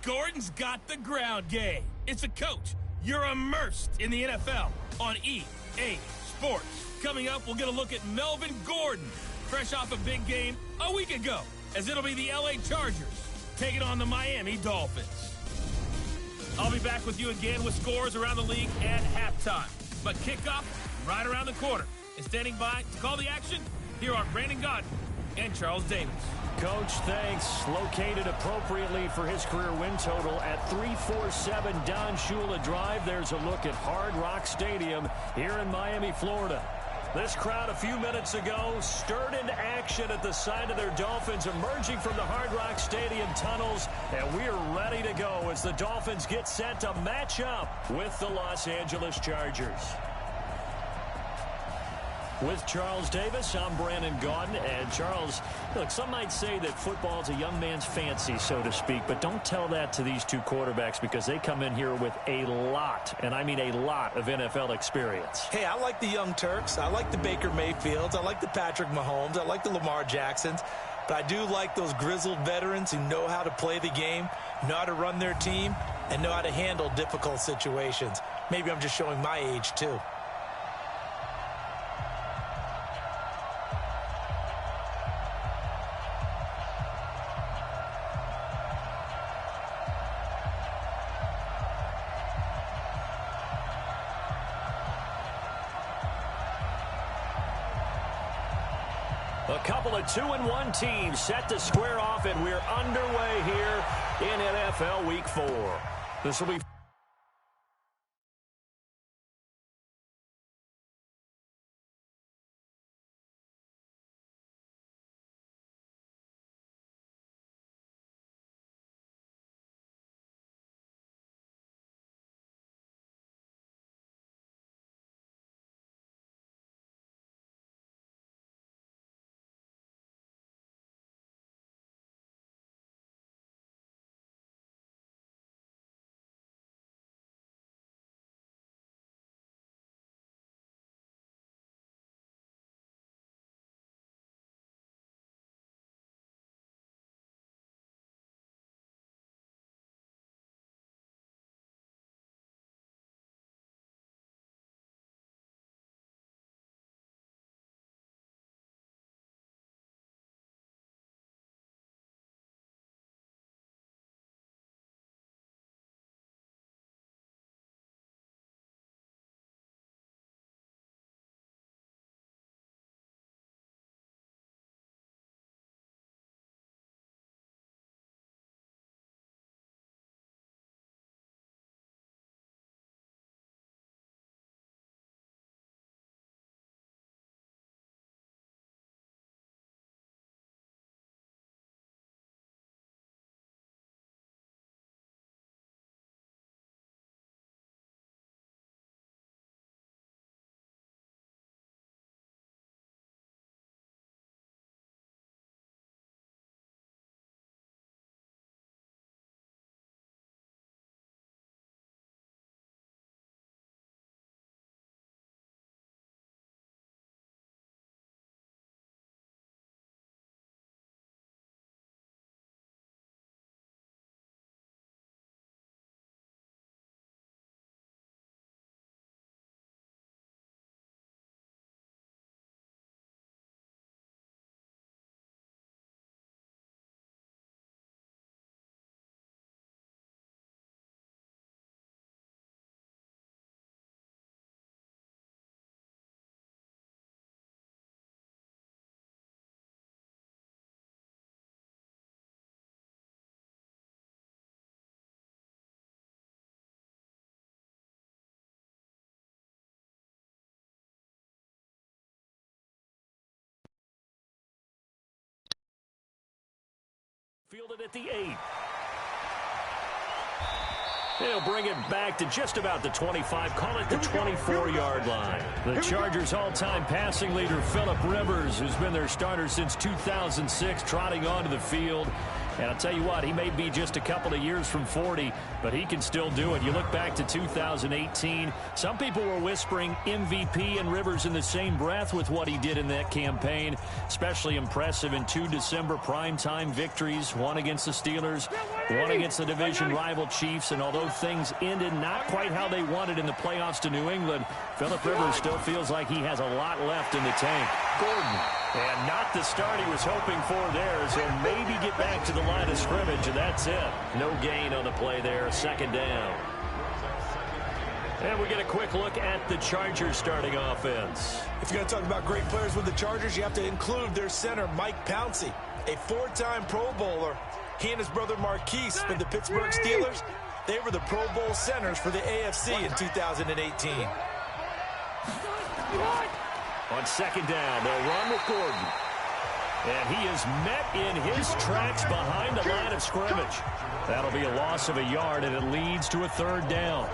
Gordon's got the ground game. It's a coach. You're immersed in the NFL on EA Sports. Coming up, we'll get a look at Melvin Gordon, fresh off a big game a week ago, as it'll be the LA Chargers taking on the Miami Dolphins. I'll be back with you again with scores around the league at halftime. But kickoff right around the corner. And standing by to call the action, here are Brandon Gaudin and Charles Davis. Coach, thanks. Located appropriately for his career win total at 347 Don Shula Drive. There's a look at Hard Rock Stadium here in Miami, Florida. This crowd a few minutes ago stirred into action at the side of their Dolphins emerging from the Hard Rock Stadium tunnels, and we are ready to go as the Dolphins get set to match up with the Los Angeles Chargers. With Charles Davis, I'm Brandon Gaudin. And Charles, look, some might say that football is a young man's fancy, so to speak, but don't tell that to these two quarterbacks because they come in here with a lot, and I mean a lot, of NFL experience. Hey, I like the young Turks. I like the Baker Mayfields. I like the Patrick Mahomes. I like the Lamar Jacksons. But I do like those grizzled veterans who know how to play the game, know how to run their team, and know how to handle difficult situations. Maybe I'm just showing my age, too. A couple of 2-1 teams set to square off, and we're underway here in NFL Week 4. This will be... Fielded at the 8. They'll bring it back to just about the 25, call it the 24-yard line. The Chargers' all-time passing leader, Phillip Rivers, who's been their starter since 2006, trotting onto the field. And I'll tell you what, he may be just a couple of years from 40, but he can still do it. You look back to 2018, some people were whispering MVP and Rivers in the same breath with what he did in that campaign. Especially impressive in 2 December primetime victories, one against the Steelers, one against the division rival Chiefs. And although things ended not quite how they wanted in the playoffs to New England, Phillip Rivers still feels like he has a lot left in the tank. Gordon. And not the start he was hoping for there, so maybe get back to the line of scrimmage, and that's it. No gain on the play there, second down. And we get a quick look at the Chargers starting offense. If you're going to talk about great players with the Chargers, you have to include their center, Mike Pouncey, a 4-time Pro Bowler. He and his brother Marquise with the Pittsburgh Steelers. They were the Pro Bowl centers for the AFC in 2018. On second down, they'll run with Gordon. And he is met in his tracks behind the line of scrimmage. That'll be a loss of a yard, and it leads to a third down.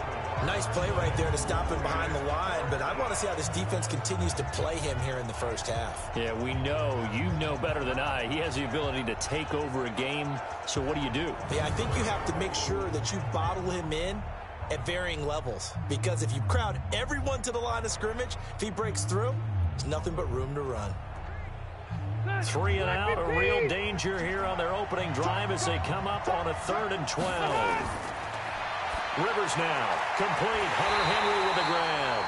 Nice play right there to stop him behind the line, but I want to see how this defense continues to play him here in the first half. Yeah, we know, you know better than I, he has the ability to take over a game, so what do you do? Yeah, I think you have to make sure that you bottle him in at varying levels, because if you crowd everyone to the line of scrimmage, if he breaks through, there's nothing but room to run. 3 and out, a real danger here on their opening drive as they come up on a 3rd and 12. Rivers now, complete, Hunter Henry with a grab.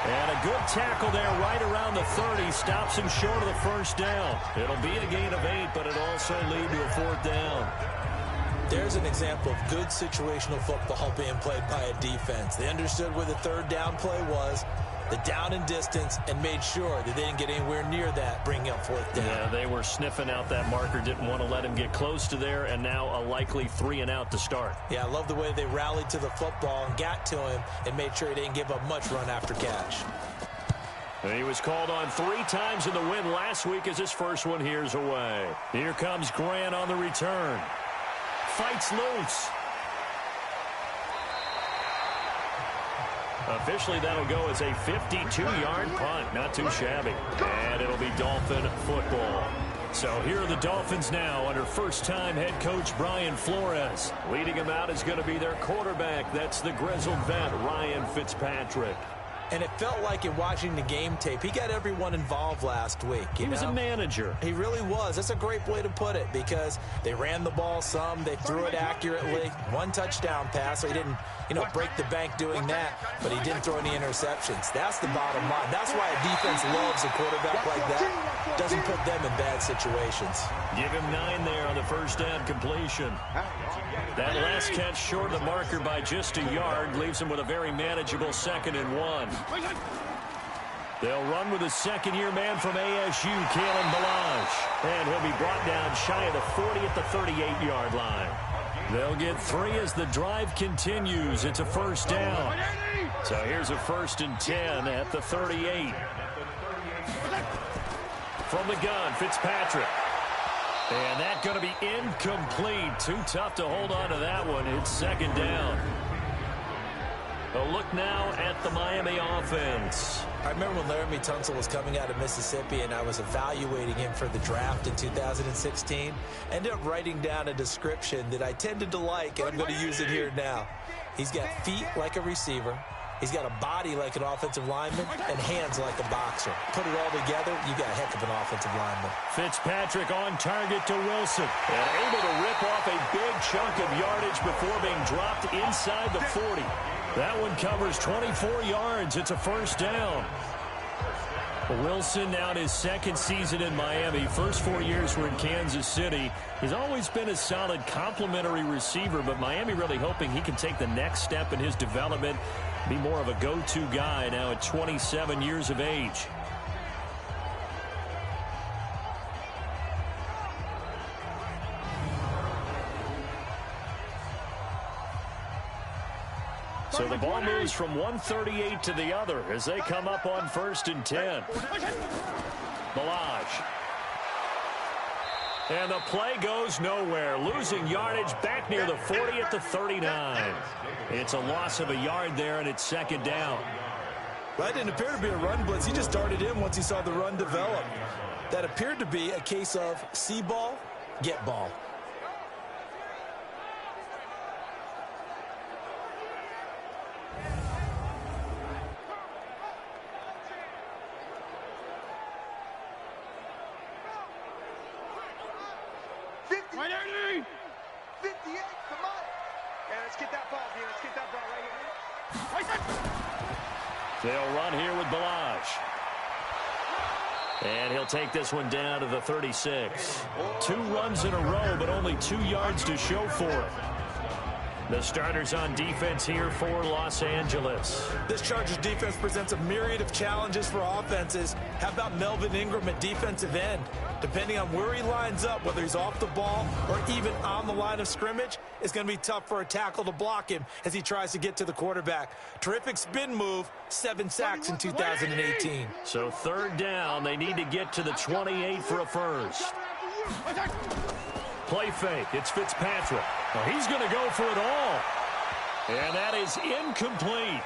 And a good tackle there right around the 30, stops him short of the first down. It'll be a gain of 8, but it'll also lead to a 4th down. There's an example of good situational football being played by a defense. They understood where the 3rd down play was, the down and distance, and made sure that they didn't get anywhere near that, bringing up 4th down. Yeah, they were sniffing out that marker, didn't want to let him get close to there, and now a likely 3 and out to start. Yeah, I love the way they rallied to the football and got to him and made sure he didn't give up much run after catch. And he was called on 3 times in the win last week as his first one here's away. Here comes Grant on the return. Fights loose. Officially, that'll go as a 52-yard punt. Not too shabby. And it'll be Dolphin football. So here are the Dolphins now under first-time head coach Brian Flores. Leading them out is going to be their quarterback. That's the grizzled vet, Ryan Fitzpatrick. And it felt like in watching the game tape, he got everyone involved last week. He was a manager. He really was. That's a great way to put it, because they ran the ball some, they threw it accurately. 1 touchdown pass, so he didn't, break the bank doing that, but he didn't throw any interceptions. That's the bottom line. That's why a defense loves a quarterback like that. Doesn't put them in bad situations. Give him 9 there on the first down completion. That last catch short of the marker by just a yard leaves him with a very manageable 2nd and 1. They'll run with a second-year man from ASU, Kalen Ballage. And he'll be brought down shy of the 40 at the 38-yard line. They'll get 3 as the drive continues. It's a first down. So here's a 1st and 10 at the 38. From the gun, Fitzpatrick. And that's going to be incomplete. Too tough to hold on to that one. It's 2nd down. A look now at the Miami offense. I remember when Laramie Tunsil was coming out of Mississippi and I was evaluating him for the draft in 2016. Ended up writing down a description that I tended to like, and I'm going to use it here now. He's got feet like a receiver. He's got a body like an offensive lineman and hands like a boxer. Put it all together, you got a heck of an offensive lineman. Fitzpatrick on target to Wilson. And able to rip off a big chunk of yardage before being dropped inside the 40. That one covers 24 yards. It's a first down. Wilson now in his 2nd season in Miami. First 4 years were in Kansas City. He's always been a solid complementary receiver, but Miami really hoping he can take the next step in his development, be more of a go-to guy now at 27 years of age. So the ball moves from 138 to the other as they come up on 1st and 10. Ballage. And the play goes nowhere. Losing yardage back near the 40 at the 39. It's a loss of a yard there, and it's 2nd down. Well, that didn't appear to be a run blitz. He just darted in once he saw the run develop. That appeared to be a case of see ball, get ball. 58, come on. Yeah, let's get that ball, dude. Let's get that ball right here. They'll run here with Balaj. And he'll take this one down to the 36. 2 runs in a row, but only 2 yards to show for it. The starters on defense here for Los Angeles. This Chargers defense presents a myriad of challenges for offenses. How about Melvin Ingram at defensive end? Depending on where he lines up, whether he's off the ball or even on the line of scrimmage, it's going to be tough for a tackle to block him as he tries to get to the quarterback. Terrific spin move, 7 sacks in 2018. So 3rd down, they need to get to the 28 for a first. Play fake. It's Fitzpatrick. Well, he's going to go for it all. And that is incomplete.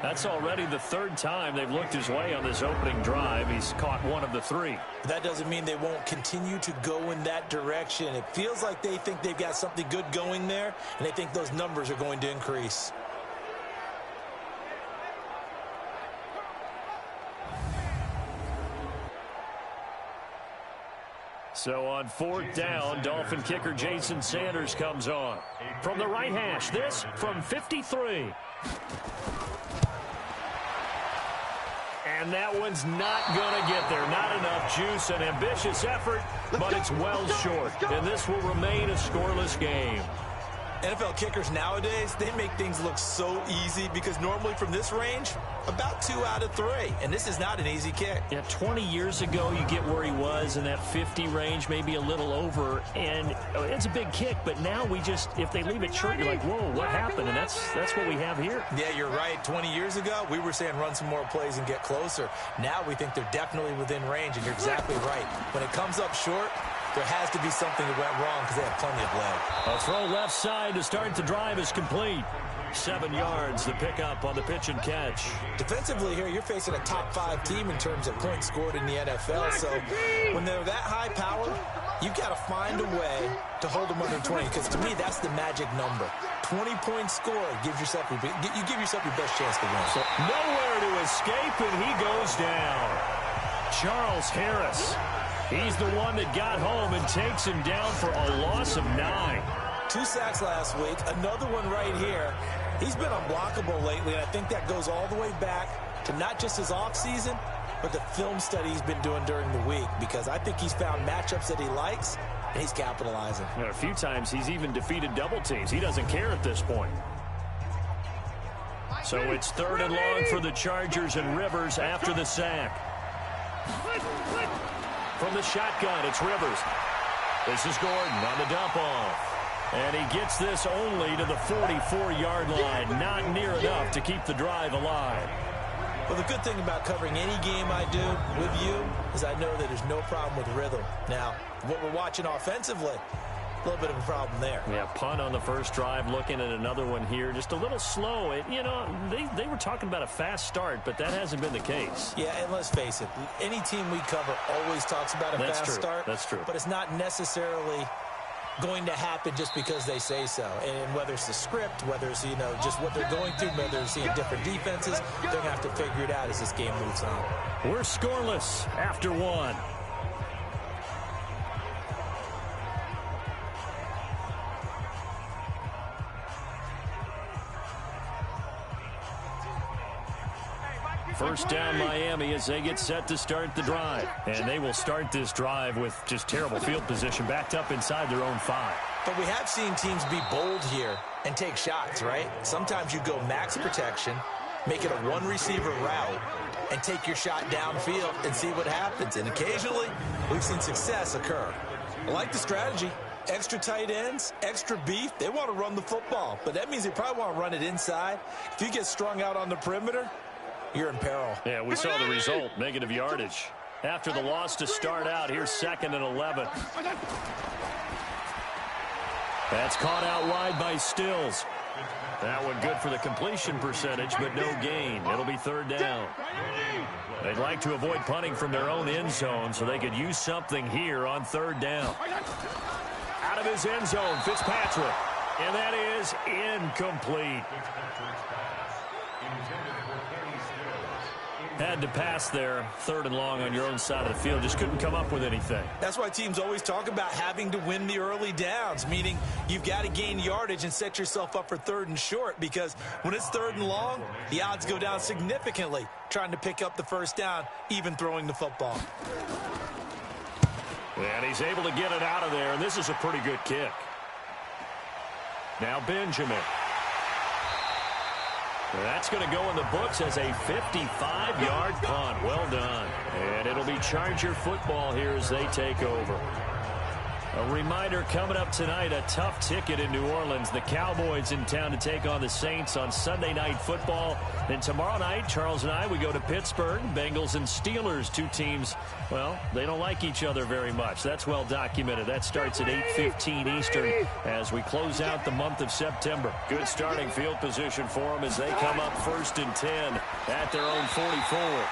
That's already the 3rd time they've looked his way on this opening drive. He's caught 1 of the 3. That doesn't mean they won't continue to go in that direction. It feels like they think they've got something good going there, and they think those numbers are going to increase. So on 4th down, Dolphin kicker Jason Sanders comes on. From the right hash, this from 53. And that one's not going to get there. Not enough juice, an ambitious effort, but it's well short. And this will remain a scoreless game. NFL kickers nowadays, they make things look so easy because normally from this range, about 2 out of 3. And this is not an easy kick. Yeah, 20 years ago, you get where he was in that 50 range, maybe a little over. And it's a big kick, but now we just, if they leave it short, you're like, whoa, what happened? And that's what we have here. Yeah, you're right. 20 years ago, we were saying run some more plays and get closer. Now we think they're definitely within range, and you're exactly right. When it comes up short, there has to be something that went wrong because they have plenty of leg. A throw left side to start the drive is complete. 7 yards, the pickup on the pitch and catch. Defensively here, you're facing a top 5 team in terms of points scored in the NFL. So when they're that high power, you've got to find a way to hold them under 20. Because to me, that's the magic number. 20 points scored gives yourself you give yourself your best chance to win. So nowhere to escape, and he goes down. Charles Harris. He's the one that got home and takes him down for a loss of 9. 2 sacks last week, another one right here. He's been unblockable lately, and I think that goes all the way back to not just his offseason, but the film study he's been doing during the week, because I think he's found matchups that he likes, and he's capitalizing. A few times he's even defeated double teams. He doesn't care at this point. So it's 3rd and long for the Chargers, and Rivers after the sack. From the shotgun, it's Rivers. This is Gordon on the dump off. And he gets this only to the 44-yard line. Not near enough to keep the drive alive. Well, the good thing about covering any game I do with you is I know that there's no problem with rhythm. Now, what we're watching offensively, a little bit of a problem there. Yeah, punt on the first drive, looking at another one here. Just a little slow. You know, they were talking about a fast start, but that hasn't been the case. Yeah, and let's face it, any team we cover always talks about a fast start. That's true. But it's not necessarily going to happen just because they say so. And whether it's the script, whether it's, you know, just what they're going through, whether they're seeing different defenses, they're going to have to figure it out as this game moves on. We're scoreless after 1. First down Miami as they get set to start the drive. And they will start this drive with just terrible field position, backed up inside their own 5. But we have seen teams be bold here and take shots, right? Sometimes you go max protection, make it a 1-receiver route, and take your shot downfield and see what happens. And occasionally, we've seen success occur. I like the strategy. Extra tight ends, extra beef. They want to run the football, but that means they probably want to run it inside. If you get strung out on the perimeter, you're in peril. Yeah, we saw the result, negative yardage. After the loss to start out, here's 2nd and 11. That's caught out wide by Stills. That one good for the completion percentage, but no gain. It'll be 3rd down. They'd like to avoid punting from their own end zone so they could use something here on 3rd down. Out of his end zone, Fitzpatrick. And that is incomplete. Had to pass there, 3rd and long on your own side of the field. Just couldn't come up with anything. That's why teams always talk about having to win the early downs, meaning you've got to gain yardage and set yourself up for 3rd and short, because when it's 3rd and long, the odds go down significantly trying to pick up the 1st down, even throwing the football. And he's able to get it out of there, and this is a pretty good kick. Now Benjamin. That's going to go in the books as a 55-yard punt. Well done. And it'll be Charger football here as they take over. A reminder coming up tonight, a tough ticket in New Orleans. The Cowboys in town to take on the Saints on Sunday Night Football. Then tomorrow night, Charles and I, we go to Pittsburgh. Bengals and Steelers, 2 teams, well, they don't like each other very much. That's well documented. That starts at 8:15 Eastern as we close out the month of September. Good starting field position for them as they come up 1st and 10 at their own 44.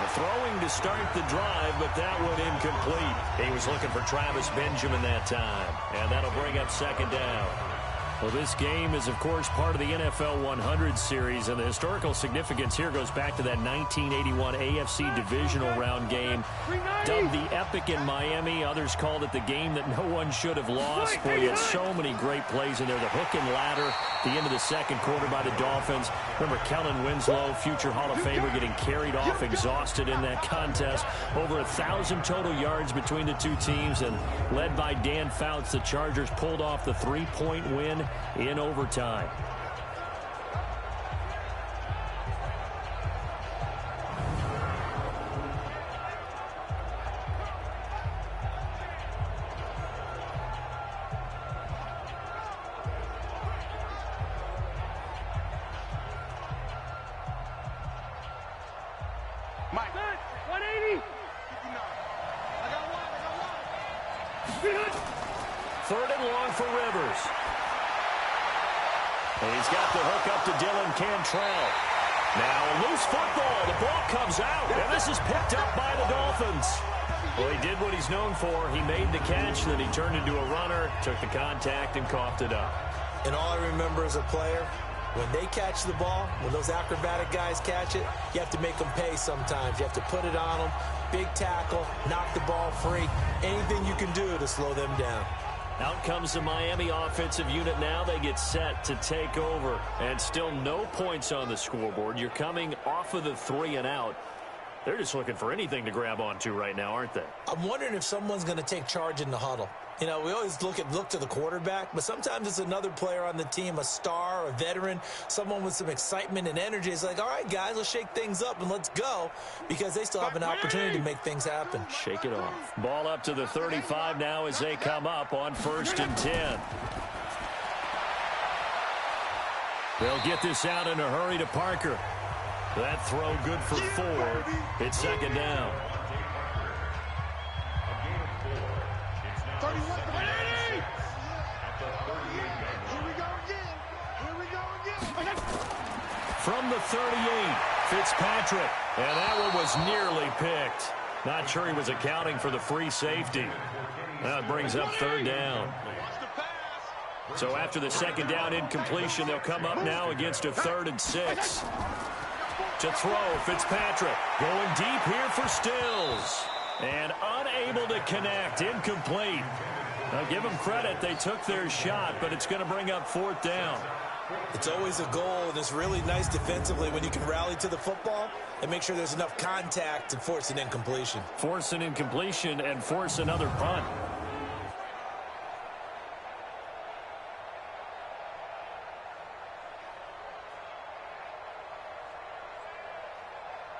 Throwing to start the drive, but that went incomplete. He was looking for Travis Benjamin that time, and that'll bring up 2nd down. Well, this game is, of course, part of the NFL 100 series, and the historical significance here goes back to that 1981 AFC divisional round game. Dubbed the Epic in Miami. Others called it the game that no one should have lost. Boy, you had so many great plays in there. The hook and ladder, the end of the 2nd quarter by the Dolphins. Remember Kellen Winslow, future Hall of Famer, getting carried off, exhausted in that contest. Over 1,000 total yards between the 2 teams, and led by Dan Fouts, the Chargers pulled off the 3-point win in overtime. Mike. 180. I got one. 3rd and long for Rivers. And he's got the hook up to Dylan Cantrell. Now a loose football. The ball comes out, and this is picked up by the Dolphins. Well, he did what he's known for. He made the catch, then he turned into a runner, took the contact, and coughed it up. And all I remember as a player, when they catch the ball, when those acrobatic guys catch it, you have to make them pay sometimes. You have to put it on them, big tackle, knock the ball free, anything you can do to slow them down. Out comes the Miami offensive unit now. They get set to take over. And still no points on the scoreboard. You're coming off of the 3 and out. They're just looking for anything to grab onto right now, aren't they? I'm wondering if someone's going to take charge in the huddle. You know, we always look to the quarterback, but sometimes it's another player on the team, a star, a veteran, someone with some excitement and energy. It's like, all right, guys, let's shake things up and let's go, because they still have an opportunity to make things happen. Shake it off. Ball up to the 35 now as they come up on 1st and 10. They'll get this out in a hurry to Parker. That throw good for 4. It's 2nd down. 31. 180. Here we go again. Here we go again. From the 38, Fitzpatrick. And that one was nearly picked. Not sure he was accounting for the free safety. That brings up 3rd down. So after the 2nd down incompletion, they'll come up now against a 3rd and 6. To throw, Fitzpatrick going deep here for Stills. And unable to connect, incomplete. Now give them credit, they took their shot, but it's going to bring up 4th down. It's always a goal, and it's really nice defensively when you can rally to the football and make sure there's enough contact to force an incompletion. Force an incompletion and force another punt.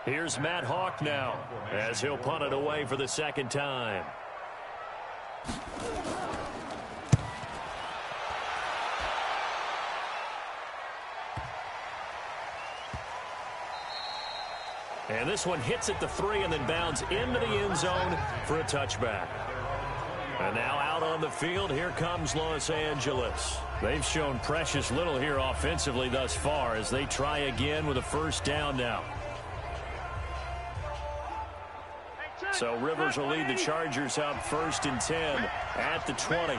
Here's Matt Hawk now as he'll punt it away for the 2nd time. And this one hits at the 3 and then bounds into the end zone for a touchback. And now out on the field, here comes Los Angeles. They've shown precious little here offensively thus far as they try again with a 1st down now. So Rivers will lead the Chargers up 1st and 10 at the 20.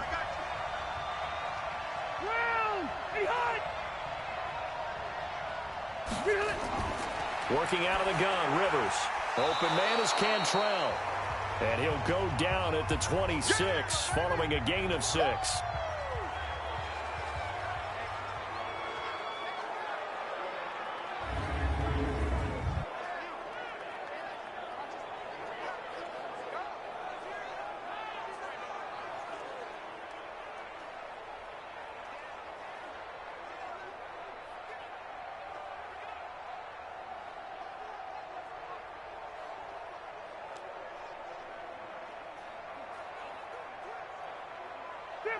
Working out of the gun, Rivers. Open man is Cantrell. And he'll go down at the 26 following a gain of 6.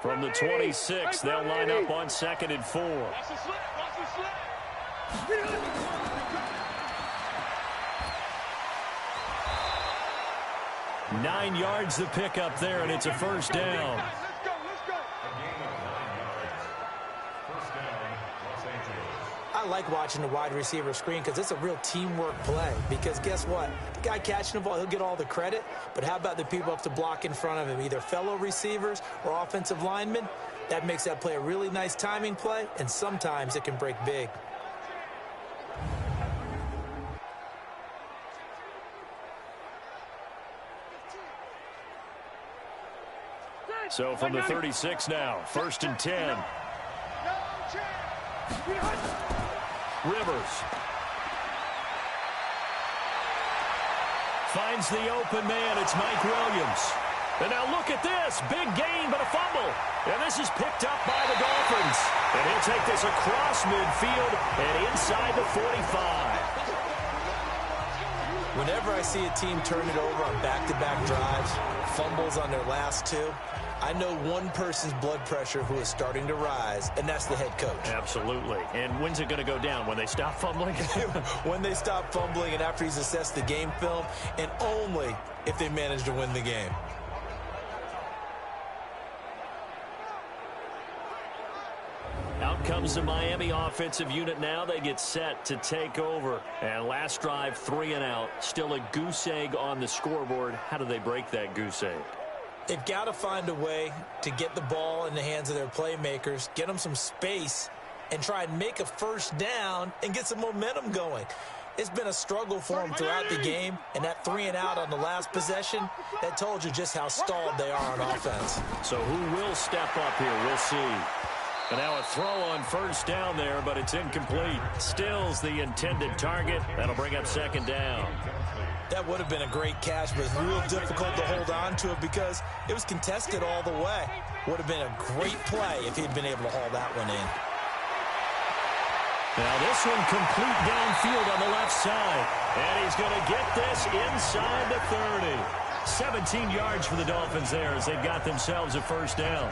From the 26, they'll line up on 2nd and 4. 9 yards the pickup there, and it's a first down. I like watching the wide receiver screen because it's a real teamwork play. Because guess what? The guy catching the ball, he'll get all the credit. But how about the people up to block in front of him, either fellow receivers or offensive linemen? That makes that play a really nice timing play, and sometimes it can break big. So from the 36 now, 1st and 10. Rivers finds the open man. It's Mike Williams. And now look at this. Big gain, but a fumble. And this is picked up by the Dolphins. And he'll take this across midfield and inside the 45. Whenever I see a team turn it over on back-to-back drives, fumbles on their last 2, I know one person's blood pressure who is starting to rise, and that's the head coach. Absolutely. And when's it going to go down? When they stop fumbling? When they stop fumbling and after he's assessed the game film, and only if they manage to win the game. Out comes the Miami offensive unit now. They get set to take over. And last drive, 3 and out. Still a goose egg on the scoreboard. How do they break that goose egg? They've got to find a way to get the ball in the hands of their playmakers, get them some space, and try and make a first down and get some momentum going. It's been a struggle for them throughout the game, and that 3 and out on the last possession, that told you just how stalled they are on offense. So who will step up here? We'll see. And now a throw on first down there, but it's incomplete. Still's the intended target. That'll bring up 2nd down. That would have been a great catch, but it's real difficult to hold on to it because it was contested all the way. Would have been a great play if he'd been able to haul that one in. Now this one complete downfield on the left side. And he's going to get this inside the 30. 17 yards for the Dolphins there as they've got themselves a first down.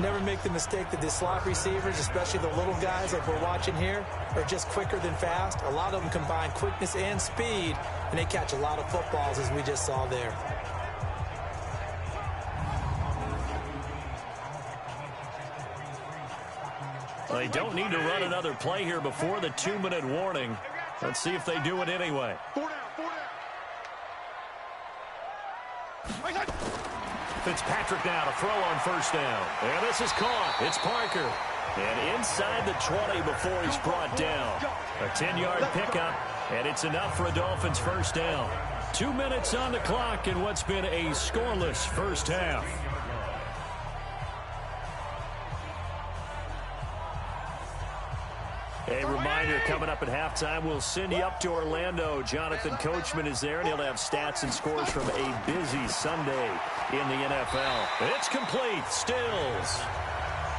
Never make the mistake that the slot receivers, especially the little guys like we're watching here, are just quicker than fast. A lot of them combine quickness and speed, and they catch a lot of footballs, as we just saw there. They don't need to run another play here before the 2-minute warning. Let's see if they do it anyway. Fitzpatrick now to throw on first down. And this is caught. It's Parker. And inside the 20 before he's brought down. A 10-yard pickup, and it's enough for a Dolphins first down. 2 minutes on the clock in what's been a scoreless first half. A reminder, coming up at halftime, we'll send you up to Orlando. Jonathan Coachman is there, and he'll have stats and scores from a busy Sunday in the NFL. It's complete. Stills.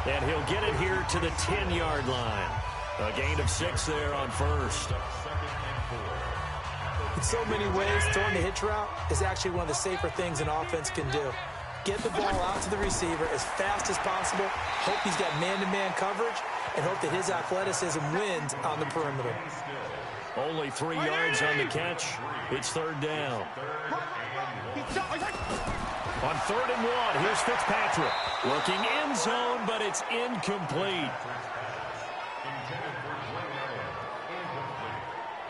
And he'll get it here to the 10-yard line. A gain of 6 there on first. In so many ways, throwing the hitch route is actually one of the safer things an offense can do. Get the ball out to the receiver as fast as possible, hope he's got man-to-man coverage, and hope that his athleticism wins on the perimeter. Only 3 yards on the catch. It's 3rd down. On 3rd and 1, here's Fitzpatrick. Looking end zone, but it's incomplete.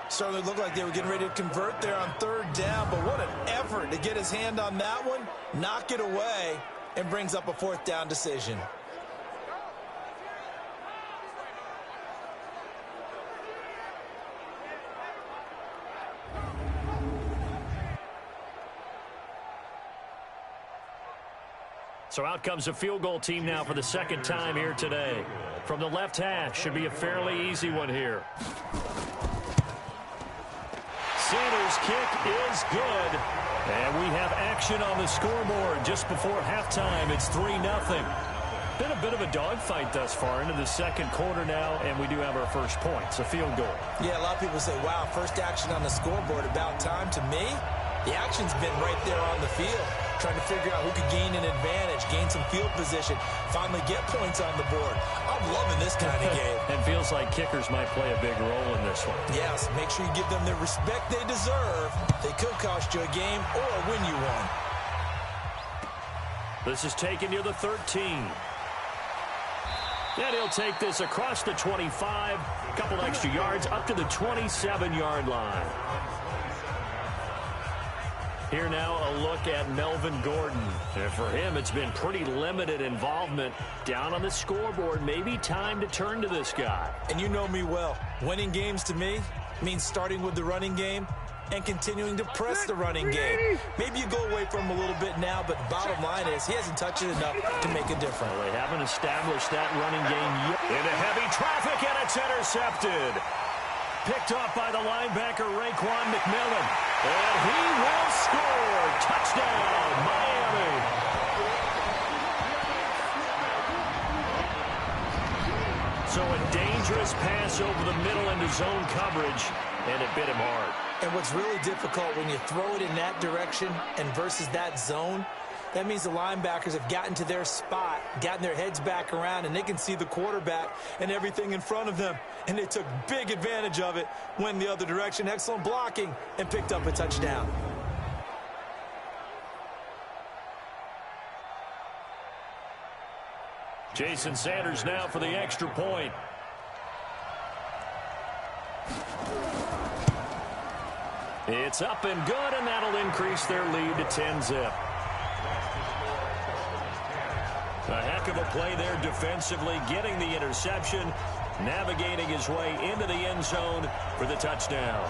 Certainly looked like they were getting ready to convert there on 3rd down, but what an effort to get his hand on that one, knock it away, and brings up a 4th down decision. So out comes a field goal team now for the second time here today. From the left hash, should be a fairly easy one here. Sanders' kick is good. And we have action on the scoreboard just before halftime. It's 3-0. Been a bit of a dogfight thus far into the second quarter now, and we do have our first points, a field goal. Yeah, a lot of people say, wow, first action on the scoreboard, about time. To me, the action's been right there on the field, trying to figure out who could gain an advantage, gain some field position, finally get points on the board. I'm loving this kind of game. And feels like kickers might play a big role in this one. Yes, make sure you give them the respect they deserve. They could cost you a game or win you one. This is taken near the 13. And he'll take this across the 25, a couple extra yards up to the 27-yard line. Here now a look at Melvin Gordon. And for him, it's been pretty limited involvement down on the scoreboard. Maybe time to turn to this guy. And you know me well. Winning games to me means starting with the running game and continuing to press the running game. Maybe you go away from him a little bit now, but the bottom line is he hasn't touched it enough to make a difference. Well, they haven't established that running game yet. Into heavy traffic, and it's intercepted. Picked off by the linebacker, Raekwon McMillan. And he will score. Touchdown, Miami. So a dangerous pass over the middle into zone coverage, and it bit him hard. And what's really difficult when you throw it in that direction and versus that zone, that means the linebackers have gotten to their spot, gotten their heads back around, and they can see the quarterback and everything in front of them. And they took big advantage of it, went the other direction, excellent blocking, and picked up a touchdown. Jason Sanders now for the extra point. It's up and good, and that'll increase their lead to 10-zip. A heck of a play there defensively, getting the interception, navigating his way into the end zone for the touchdown.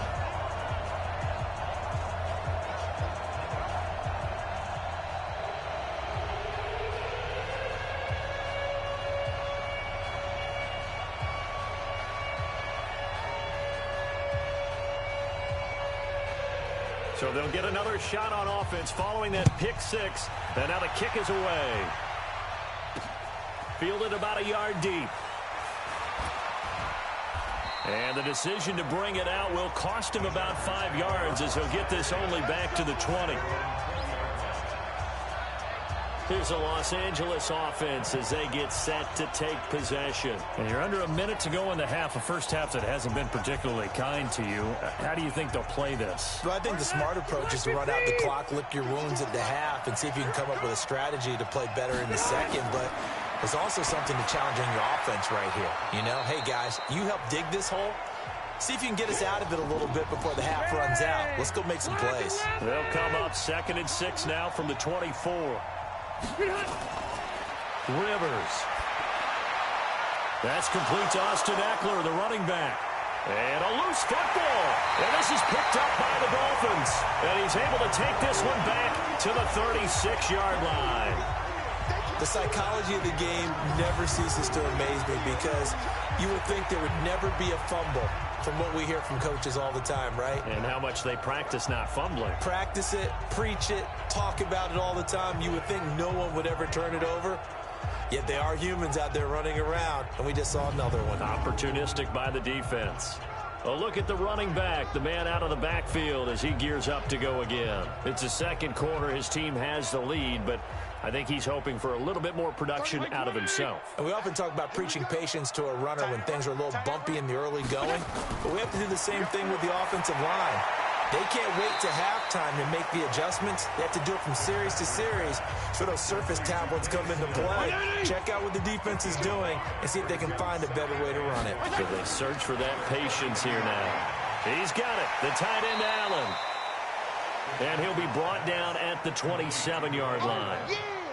So they'll get another shot on offense following that pick six. And now the kick is away. Fielded about a yard deep. And the decision to bring it out will cost him about 5 yards as he'll get this only back to the 20. Here's the Los Angeles offense as they get set to take possession. And you're under a minute to go in the half, a first half that hasn't been particularly kind to you. How do you think they'll play this? Well, I think the smart approach is to run out the clock, lick your wounds at the half, and see if you can come up with a strategy to play better in the second. But there's also something to challenging your offense right here. You know, hey, guys, you help dig this hole. See if you can get us out of it a little bit before the half runs out. Let's go make some plays. They'll come up 2nd and 6 now from the 24. Rivers. That's complete to Austin Eckler, the running back. And a loose football. And this is picked up by the Dolphins. And he's able to take this one back to the 36-yard line. The psychology of the game never ceases to amaze me because you would think there would never be a fumble from what we hear from coaches all the time, right? And how much they practice not fumbling. Practice it, preach it, talk about it all the time. You would think no one would ever turn it over. Yet they are humans out there running around, and we just saw another one. Opportunistic by the defense. A look at the running back, the man out of the backfield as he gears up to go again. It's the second quarter. His team has the lead, but I think he's hoping for a little bit more production out of himself. And we often talk about preaching patience to a runner when things are a little bumpy in the early going, but we have to do the same thing with the offensive line. They can't wait to halftime to make the adjustments. They have to do it from series to series so those surface tablets come into play. Check out what the defense is doing and see if they can find a better way to run it. So they search for that patience here now. He's got it. The tight end, Allen. And he'll be brought down at the 27-yard line.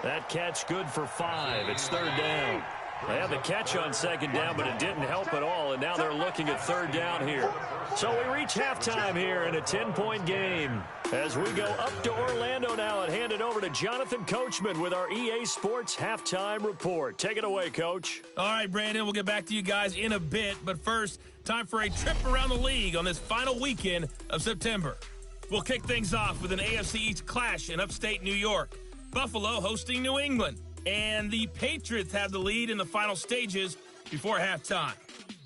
That catch good for 5. It's 3rd down. They had the catch on second down, but it didn't help at all, and now they're looking at third down here. So we reach halftime here in a 10-point game. As we go up to Orlando now and hand it over to Jonathan Coachman with our EA Sports Halftime Report. Take it away, Coach. All right, Brandon, we'll get back to you guys in a bit, but first, time for a trip around the league on this final weekend of September. We'll kick things off with an AFC East clash in upstate New York. Buffalo hosting New England. And the Patriots have the lead in the final stages before halftime.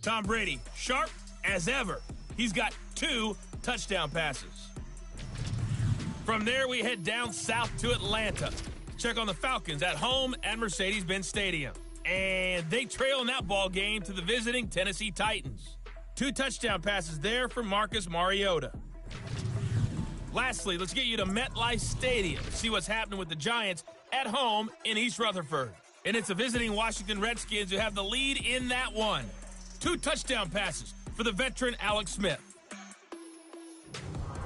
Tom Brady, sharp as ever. He's got 2 touchdown passes. From there, we head down south to Atlanta. Check on the Falcons at home at Mercedes-Benz Stadium. And they trail in that ball game to the visiting Tennessee Titans. 2 touchdown passes there for Marcus Mariota. Lastly, let's get you to MetLife Stadium to see what's happening with the Giants at home in East Rutherford. And it's the visiting Washington Redskins who have the lead in that one. 2 touchdown passes for the veteran Alex Smith.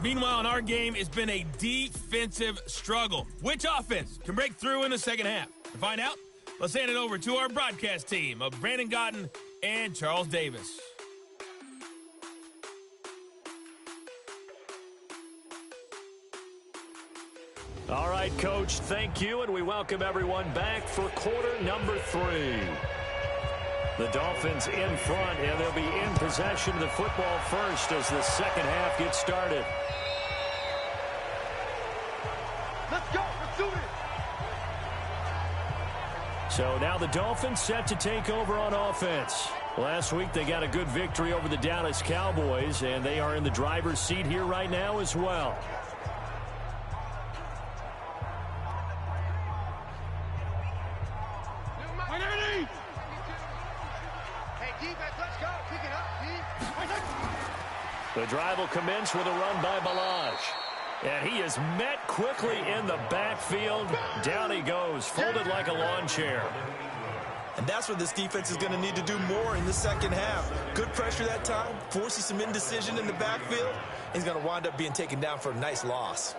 Meanwhile, in our game, it's been a defensive struggle. Which offense can break through in the second half? To find out, let's hand it over to our broadcast team of Brandon Godden and Charles Davis. All right, Coach, thank you, and we welcome everyone back for quarter number 3. The Dolphins in front, and they'll be in possession of the football first as the second half gets started. Let's go. Let's do it. So now the Dolphins set to take over on offense. Last week they got a good victory over the Dallas Cowboys, and they are in the driver's seat here right now as well. The drive will commence with a run by Balaj. And he is met quickly in the backfield. Down he goes, folded like a lawn chair. And that's what this defense is going to need to do more in the second half. Good pressure that time, forces some indecision in the backfield. He's going to wind up being taken down for a nice loss.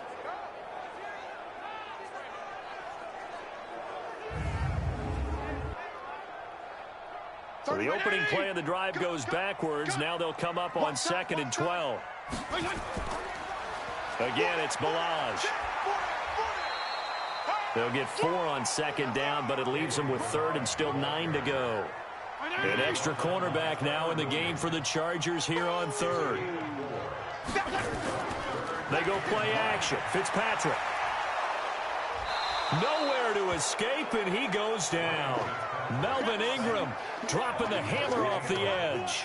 So the opening play of the drive goes backwards. Now they'll come up on 2nd and 12. Again, it's Balaj. They'll get 4 on 2nd down, but it leaves them with 3rd and still 9 to go. An extra cornerback now in the game for the Chargers here on 3rd. They go play action. Fitzpatrick. Nowhere to escape, and he goes down. Melvin Ingram dropping the hammer off the edge.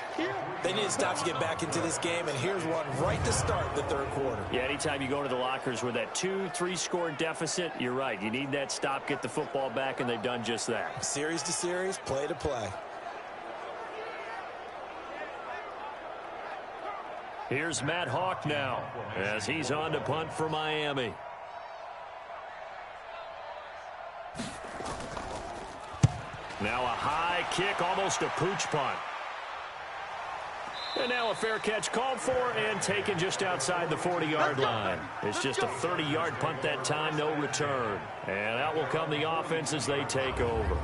They need to stop to get back into this game, and here's one right to start the 3rd quarter. Yeah, anytime you go to the lockers with that 2-3 score deficit, you're right. You need that stop, get the football back, and they've done just that. Series to series, play to play. Here's Matt Hawk now as he's on to punt for Miami. Now a high kick, almost a pooch punt. And now a fair catch called for and taken just outside the 40-yard line. It's just a 30-yard punt that time, no return. And out will come the offense as they take over.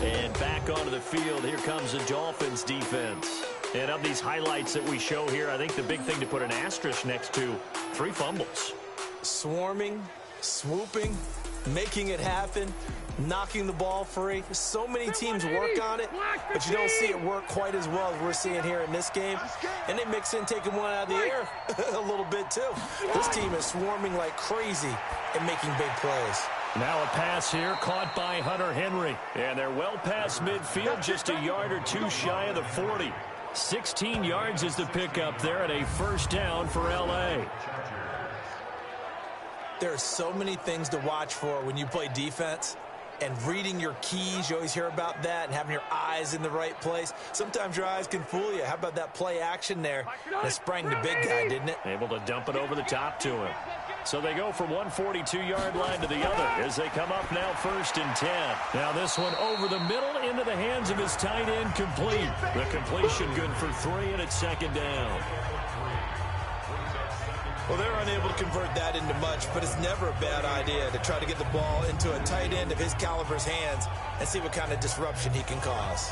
And back onto the field, here comes the Dolphins defense. And of these highlights that we show here, I think the big thing to put an asterisk next to, 3 fumbles. Swarming, swooping, making it happen, knocking the ball free. So many teams work on it, but you don't see it work quite as well as we're seeing here in this game. And they mix in taking one out of the air a little bit too. This team is swarming like crazy and making big plays. Now a pass here caught by Hunter Henry. And they're well past midfield, just a yard or 2 shy of the 40. 16 yards is the pickup there at a 1st down for L.A. There are so many things to watch for when you play defense. And reading your keys, you always hear about that, and having your eyes in the right place. Sometimes your eyes can fool you. How about that play action there? That sprang the big guy, didn't it? Able to dump it over the top to him. So they go from one 42-yard line to the other as they come up now 1st and 10. Now this one over the middle into the hands of his tight end, complete. The completion good for 3, and it's 2nd down. Well, they're unable to convert that into much, but it's never a bad idea to try to get the ball into a tight end of his caliber's hands and see what kind of disruption he can cause.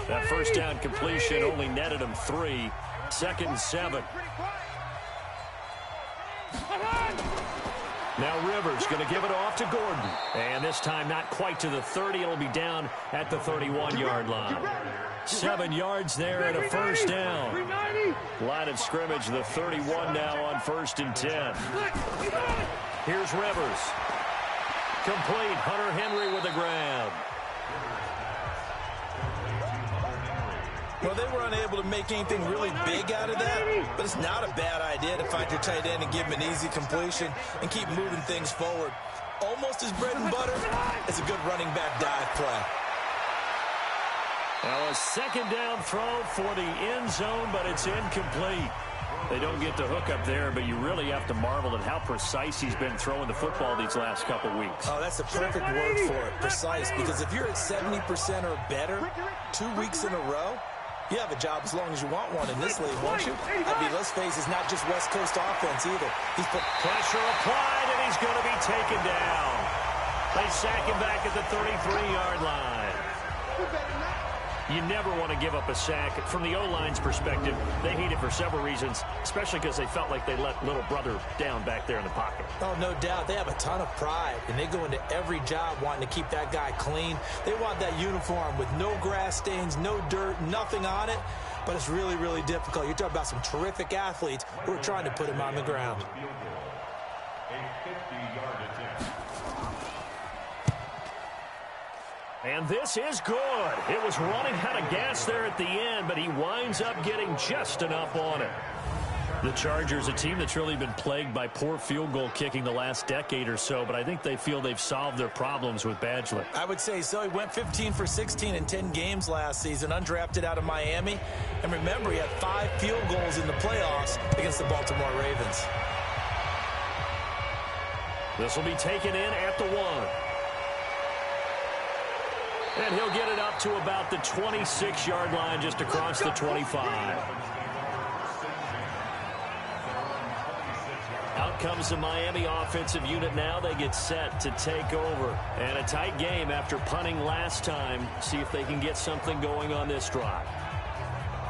That first down completion only netted him 3. 2nd and 7. Now Rivers going to give it off to Gordon. And this time not quite to the 30. It'll be down at the 31-yard line. 7 yards there and a first down. Line of scrimmage, the 31 now on 1st and 10. Here's Rivers. Complete. Hunter Henry with the grab. Well, they were unable to make anything really big out of that, but it's not a bad idea to find your tight end and give him an easy completion and keep moving things forward. Almost as bread and butter as a good running back dive play. Now a 2nd down throw for the end zone, but it's incomplete. They don't get the hook up there, but you really have to marvel at how precise he's been throwing the football these last couple weeks. Oh, that's the perfect word for it, precise, because if you're at 70% or better 2 weeks in a row, you have a job as long as you want one in this league, won't you? I mean, let's face it, it's not just West Coast offense either. He's put pressure applied, and he's going to be taken down. They sack him back at the 33-yard line. You never want to give up a sack. From the O-line's perspective, they hate it for several reasons, especially because they felt like they let little brother down back there in the pocket. Oh, no doubt. They have a ton of pride, and they go into every job wanting to keep that guy clean. They want that uniform with no grass stains, no dirt, nothing on it, but it's really, really difficult. You're talking about some terrific athletes who are trying to put him on the ground. And this is good. It was running out of gas there at the end, but he winds up getting just enough on it. The Chargers, a team that's really been plagued by poor field goal kicking the last decade or so, but I think they feel they've solved their problems with Badgley. I would say so. He went 15 for 16 in 10 games last season, undrafted out of Miami. And remember, he had 5 field goals in the playoffs against the Baltimore Ravens. This will be taken in at the 1. And he'll get it up to about the 26-yard line, just across the 25. Out comes the Miami offensive unit now. They get set to take over. And a tight game after punting last time. See if they can get something going on this drive.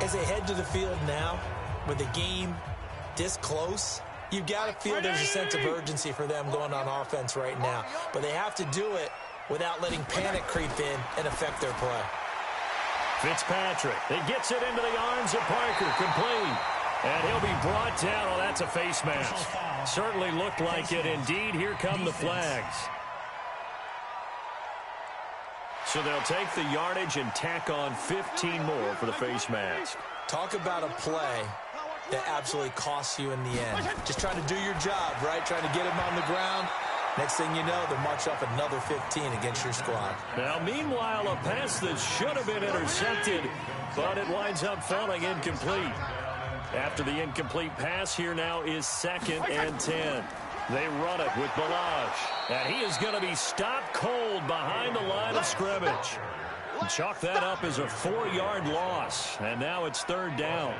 As they head to the field now, with the game this close, you've got to feel there's a sense of urgency for them going on offense right now. But they have to do it without letting panic creep in and affect their play. Fitzpatrick, he gets it into the arms of Parker, complete. And he'll be brought down. Oh, that's a face mask. Certainly looked like it. Indeed, here come the flags. So they'll take the yardage and tack on 15 more for the face mask. Talk about a play that absolutely costs you in the end. Just trying to do your job, right? Trying to get him on the ground. Next thing you know, they'll march up another 15 against your squad. Now, meanwhile, a pass that should have been intercepted, but it winds up falling incomplete. After the incomplete pass, here now is 2nd and 10. They run it with Balaj, and he is going to be stopped cold behind the line of scrimmage. Chalk that up as a 4-yard loss, and now it's 3rd down.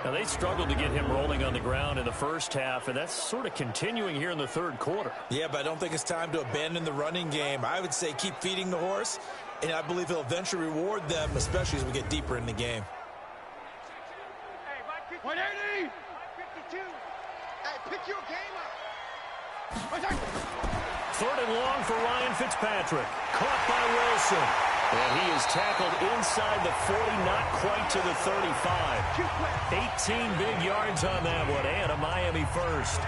Now, they struggled to get him rolling on the ground in the first half, and that's sort of continuing here in the 3rd quarter. Yeah, but I don't think it's time to abandon the running game. I would say keep feeding the horse, and I believe he'll eventually reward them, especially as we get deeper in the game. Hey, 180! 52! Hey, pick your game up! 3rd and long for Ryan Fitzpatrick. Caught by Wilson. And he is tackled inside the 40, not quite to the 35. 18 big yards on that one, and a Miami first.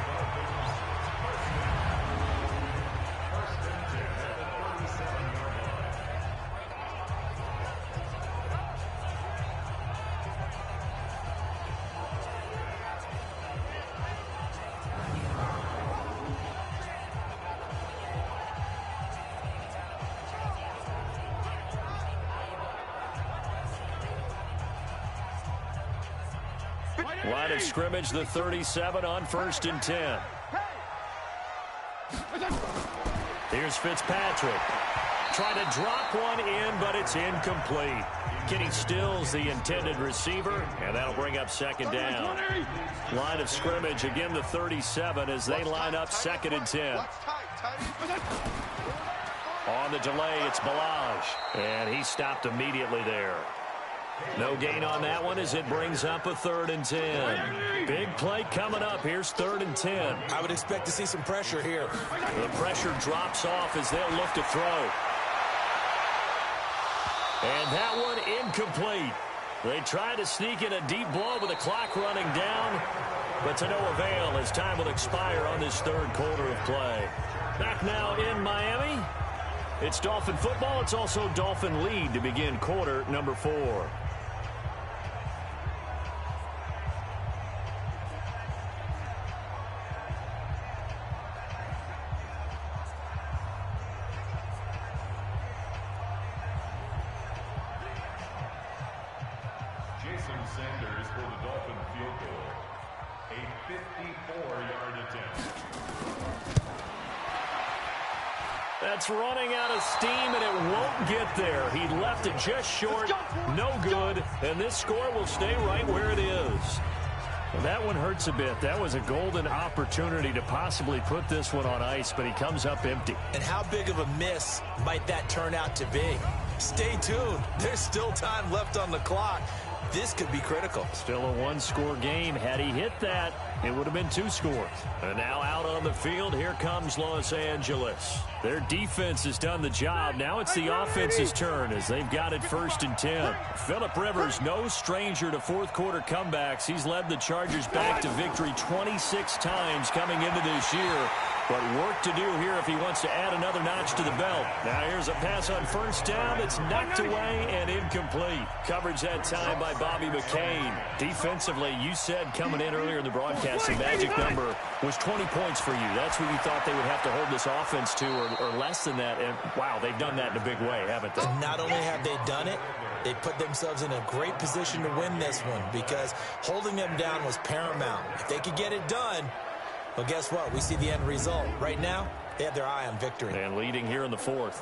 Line of scrimmage, the 37 on 1st and 10. Here's Fitzpatrick. Trying to drop one in, but it's incomplete. Kenny Stills the intended receiver, and that'll bring up second down. Line of scrimmage, again the 37 as they line up 2nd and 10. On the delay, it's Balaj, and he stopped immediately there. No gain on that one as it brings up a 3rd and 10. Big play coming up. Here's 3rd and 10. I would expect to see some pressure here. The pressure drops off as they'll look to throw. And that one incomplete. They try to sneak in a deep ball with the clock running down, but to no avail as time will expire on this 3rd quarter of play. Back now in Miami. It's Dolphin football. It's also Dolphin lead to begin quarter number 4. Sanders for the Dolphin field goal. A 54-yard attempt. That's running out of steam, and it won't get there. He left it just short. No good, and this score will stay right where it is. Well, that one hurts a bit. That was a golden opportunity to possibly put this one on ice, but he comes up empty. And how big of a miss might that turn out to be? Stay tuned. There's still time left on the clock. This could be critical. Still a 1-score game. Had he hit that, it would have been 2 scores. And now out on the field, here comes Los Angeles. Their defense has done the job. Now it's the offense's turn as they've got it 1st and 10. Phillip Rivers, no stranger to 4th quarter comebacks. He's led the Chargers back to victory 26 times coming into this year. But work to do here if he wants to add another notch to the belt. Now here's a pass on 1st down. It's knocked away and incomplete. Coverage that time by Bobby McCain. Defensively, you said coming in earlier in the broadcast, the magic number was 20 points for you. That's what you thought they would have to hold this offense to, or less than that. And, wow, they've done that in a big way, haven't they? And not only have they done it, they put themselves in a great position to win this one because holding them down was paramount. If they could get it done, well, guess what? We see the end result. Right now, they have their eye on victory. And leading here in the 4th.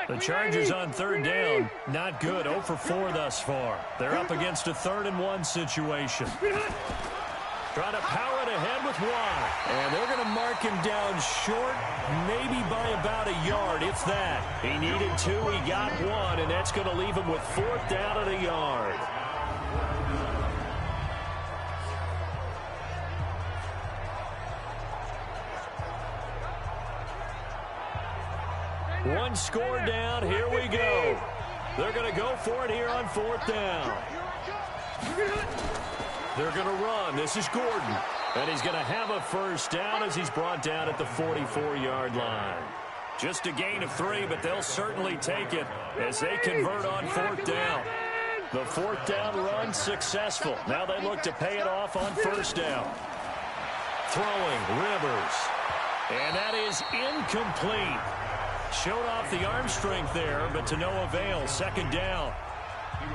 The Chargers on 3rd down. Not good. 0 for 4 thus far. They're up against a 3rd and 1 situation. Trying to power it ahead with Watt. And they're going to mark him down short, maybe by about a yard, if that. He needed 2, he got 1, and that's going to leave him with 4th down at a yard. One score down, here we go. They're going to go for it here on 4th down. They're going to run. This is Gordon. And he's going to have a 1st down as he's brought down at the 44-yard line. Just a gain of 3, but they'll certainly take it as they convert on 4th down. The 4th down run successful. Now they look to pay it off on 1st down. Throwing, Rivers. And that is incomplete. Showed off the arm strength there, but to no avail. 2nd down.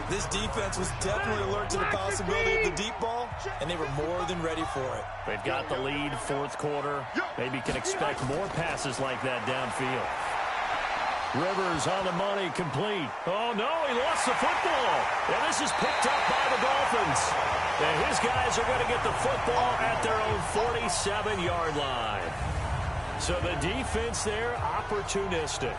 This defense was definitely alert to the possibility of the deep ball, and they were more than ready for it. They've got the lead 4th quarter. Maybe can expect more passes like that downfield. Rivers on the money, complete. Oh, no, he lost the football. And this is picked up by the Dolphins. And his guys are going to get the football at their own 47-yard line. So the defense there, opportunistic.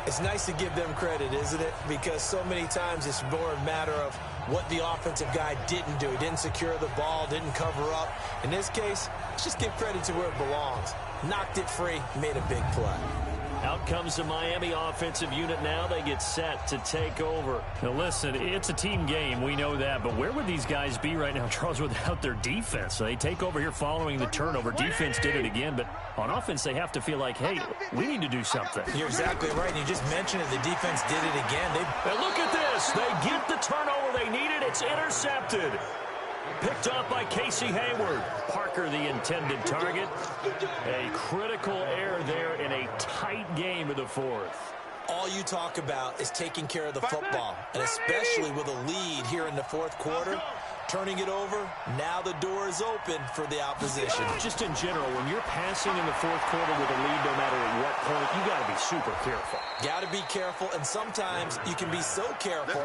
It's nice to give them credit, isn't it? Because so many times it's more a matter of what the offensive guy didn't do. He didn't secure the ball, didn't cover up. In this case, let's just give credit to where it belongs. Knocked it free, made a big play. Out comes the Miami offensive unit now. They get set to take over. Now, listen, it's a team game. We know that. But where would these guys be right now, Charles, without their defense? So they take over here following the turnover. Defense did it again. But on offense, they have to feel like, hey, we need to do something. You're exactly right. And you just mentioned it. The defense did it again. And look at this. They get the turnover they needed. It's intercepted. Picked off by Casey Hayward. Parker, the intended target. A critical error there in a tight game of the 4th. all you talk about is taking care of the football, and especially with a lead here in the fourth quarter, turning it over, now the door is open for the opposition. Just in general, when you're passing in the fourth quarter with a lead, no matter at what point, you got to be super careful. Got to be careful, and sometimes you can be so careful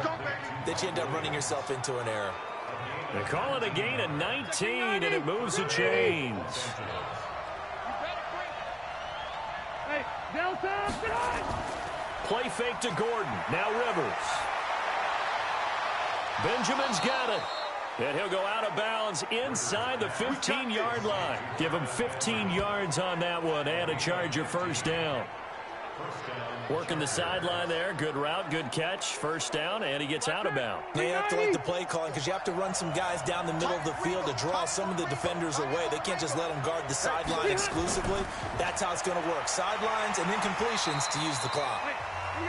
that you end up running yourself into an error. They call it a gain of 19, and it moves the chains. Hey, Delta, Play fake to Gordon. Now Rivers. Benjamin's got it. And he'll go out of bounds inside the 15-yard line. Give him 15 yards on that one and a Charger first down. Working the sideline there. Good route, good catch. First down, and he gets out of bounds. Now you have to like the play calling because you have to run some guys down the middle of the field to draw some of the defenders away. They can't just let them guard the sideline exclusively. That's how it's going to work. Sidelines and incompletions to use the clock.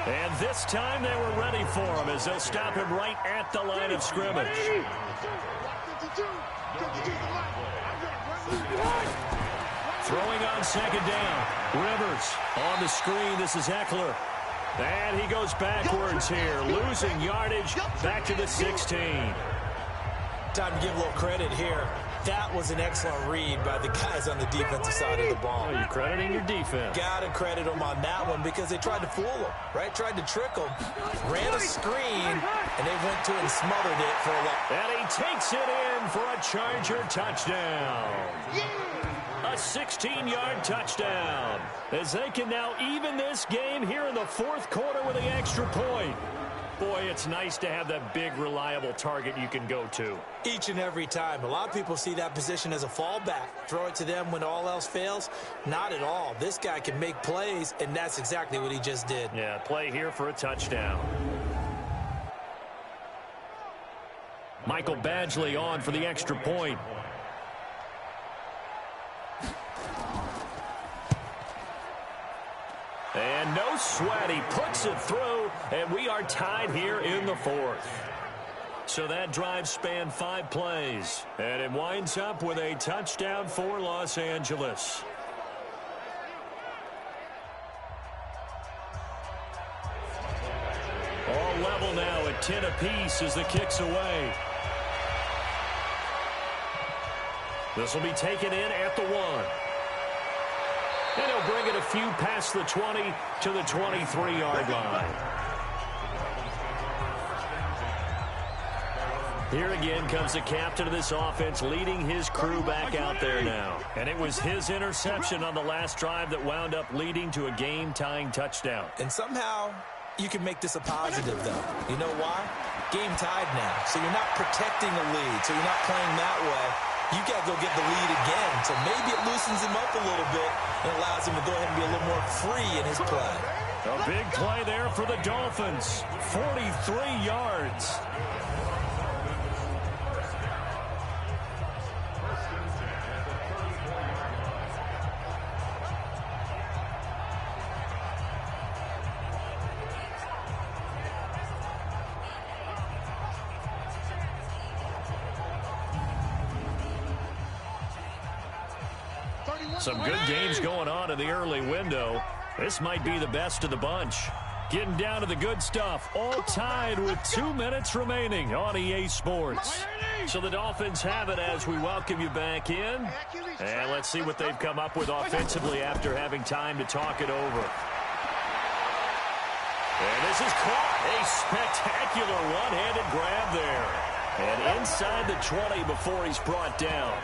And this time they were ready for him as they'll stop him right at the line of scrimmage. Throwing on second down. Rivers on the screen. This is Eckler. And he goes backwards here, losing yardage back to the 16. Time to give a little credit here. That was an excellent read by the guys on the defensive side of the ball. Oh, you're crediting your defense. Got to credit them on that one because they tried to fool them, right? Tried to trick them. Ran a screen, and they went to it and smothered it for a while. And he takes it in for a Charger touchdown. A 16-yard touchdown as they can now even this game here in the fourth quarter with the extra point. Boy, it's nice to have that big, reliable target you can go to. Each and every time. A lot of people see that position as a fallback. Throw it to them when all else fails. Not at all. This guy can make plays, and that's exactly what he just did. Yeah, play here for a touchdown. Michael Badgley on for the extra point. And no sweat, he puts it through, and we are tied here in the fourth. So that drive spanned 5 plays, and it winds up with a touchdown for Los Angeles. All level now at 10 apiece as the kick's away. This will be taken in at the 1. And he'll bring it a few past the 20 to the 23-yard line. Here again comes the captain of this offense leading his crew back out there now. And it was his interception on the last drive that wound up leading to a game-tying touchdown. And somehow you can make this a positive, though. You know why? Game tied now. So you're not protecting a lead, so you're not playing that way. You got to go get the lead again. So maybe it loosens him up a little bit and allows him to go ahead and be a little more free in his play. A big play there for the Dolphins. 43 yards. Some good games going on in the early window. This might be the best of the bunch. Getting down to the good stuff. All tied with 2 minutes remaining on EA Sports. So the Dolphins have it as we welcome you back in. And let's see what they've come up with offensively after having time to talk it over. And this is caught. A spectacular one-handed grab there. And inside the 20 before he's brought down.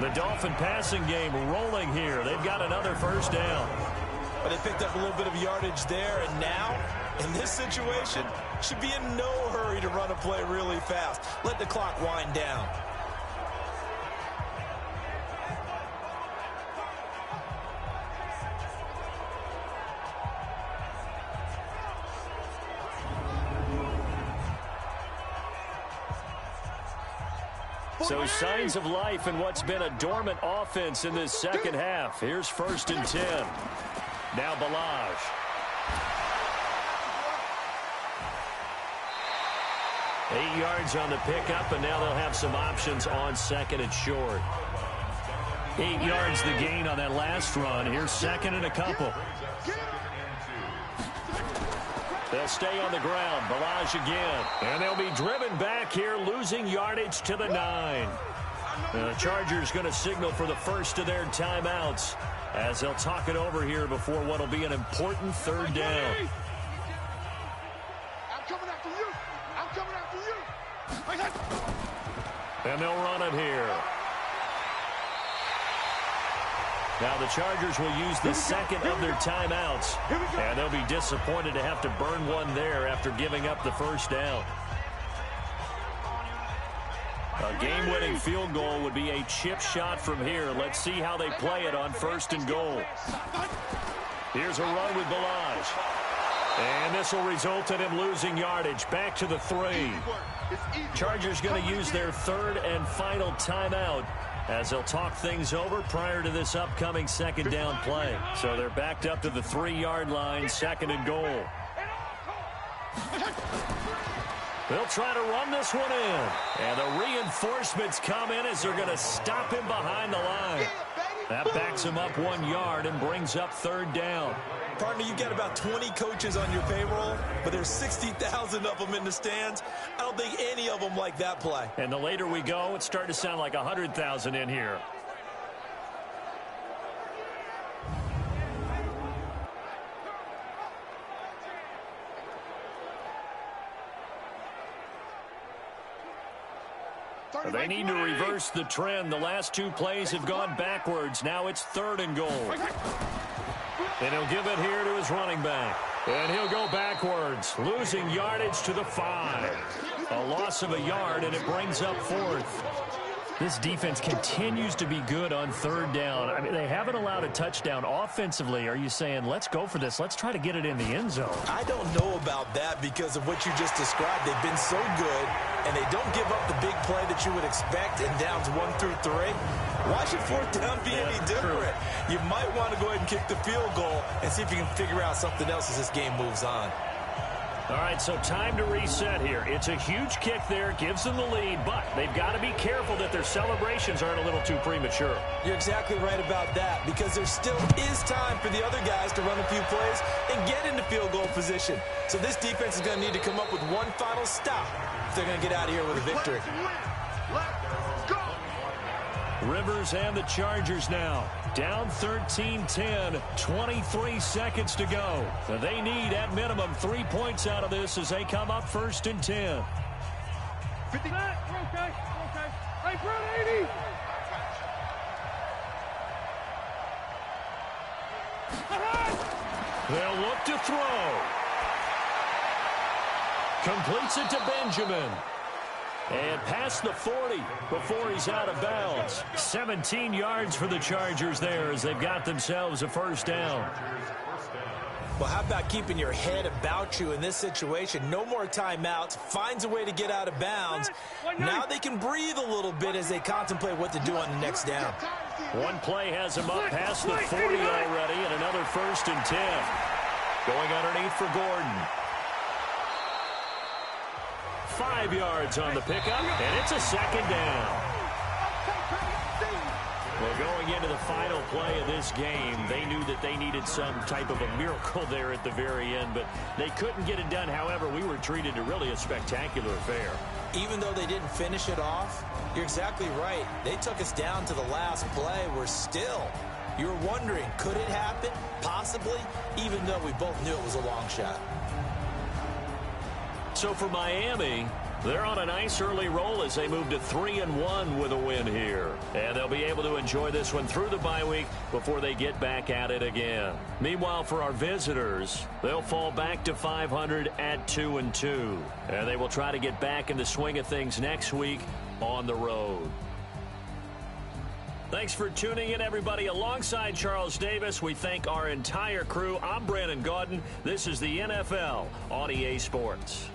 The Dolphin passing game rolling here. They've got another first down. But they picked up a little bit of yardage there, and now, in this situation, should be in no hurry to run a play really fast. Let the clock wind down. So signs of life in what's been a dormant offense in this second half. Here's 1st and 10. Now Balaj. Eight yards on the pickup, and now they'll have some options on 2nd and short. 8 yards the gain on that last run. Here's 2nd and a couple. They'll stay on the ground. Balaj again. And they'll be driven back here, losing yardage to the 9. The Chargers going to signal for the first of their timeouts as they'll talk it over here before what will be an important third down. I'm coming after you. I'm coming after you. And they'll run it here. Now the Chargers will use the second of their timeouts, and they'll be disappointed to have to burn one there after giving up the first down. A game-winning field goal would be a chip shot from here. Let's see how they play it on 1st and goal. Here's a run with Balaj. And this will result in him losing yardage. Back to the 3. Chargers going to use their third and final timeout as they'll talk things over prior to this upcoming second down play. So they're backed up to the 3-yard line, 2nd and goal. They'll try to run this one in. And the reinforcements come in as they're going to stop him behind the line. That backs him up 1 yard and brings up 3rd down. Partner, you've got about 20 coaches on your payroll, but there's 60,000 of them in the stands. I don't think any of them like that play. And the later we go, it's starting to sound like 100,000 in here. They need to reverse the trend. The last 2 plays have gone backwards. Now it's 3rd and goal. And he'll give it here to his running back. And he'll go backwards, losing yardage to the 5. A loss of a yard, and it brings up 4th. This defense continues to be good on 3rd down. I mean, they haven't allowed a touchdown offensively. Are you saying, let's go for this? Let's try to get it in the end zone. I don't know about that because of what you just described. They've been so good, and they don't give up the big play that you would expect in downs 1 through 3. Why should 4th down be any different? True. You might want to go ahead and kick the field goal and see if you can figure out something else as this game moves on. All right, so time to reset here. It's a huge kick there, gives them the lead, but they've got to be careful that their celebrations aren't a little too premature. You're exactly right about that because there still is time for the other guys to run a few plays and get into field goal position. So this defense is going to need to come up with one final stop if they're going to get out of here with a victory. Rivers and the Chargers now down 13-10, 23 seconds to go. They need at minimum 3 points out of this as they come up 1st and 10. 50. Okay. Hey, front 80. They'll look to throw. Completes it to Benjamin. And past the 40 before he's out of bounds. 17 yards for the Chargers there as they've got themselves a 1st down. Well, how about keeping your head about you in this situation? No more timeouts. Finds a way to get out of bounds. Now they can breathe a little bit as they contemplate what to do on the next down. One play has him up past the 40 already, and another 1st and 10. Going underneath for Gordon. 5 yards on the pickup, and it's a 2nd down. Well, going into the final play of this game, they knew that they needed some type of a miracle there at the very end, but they couldn't get it done. However, we were treated to really a spectacular affair. Even though they didn't finish it off, you're exactly right. They took us down to the last play. We're still. You were wondering, could it happen? Possibly, even though we both knew it was a long shot. So for Miami, they're on a nice early roll as they move to 3-1 with a win here. And they'll be able to enjoy this one through the bye week before they get back at it again. Meanwhile, for our visitors, they'll fall back to 500 at 2-2. And they will try to get back in the swing of things next week on the road. Thanks for tuning in, everybody. Alongside Charles Davis, we thank our entire crew. I'm Brandon Gaudin. This is the NFL on EA Sports.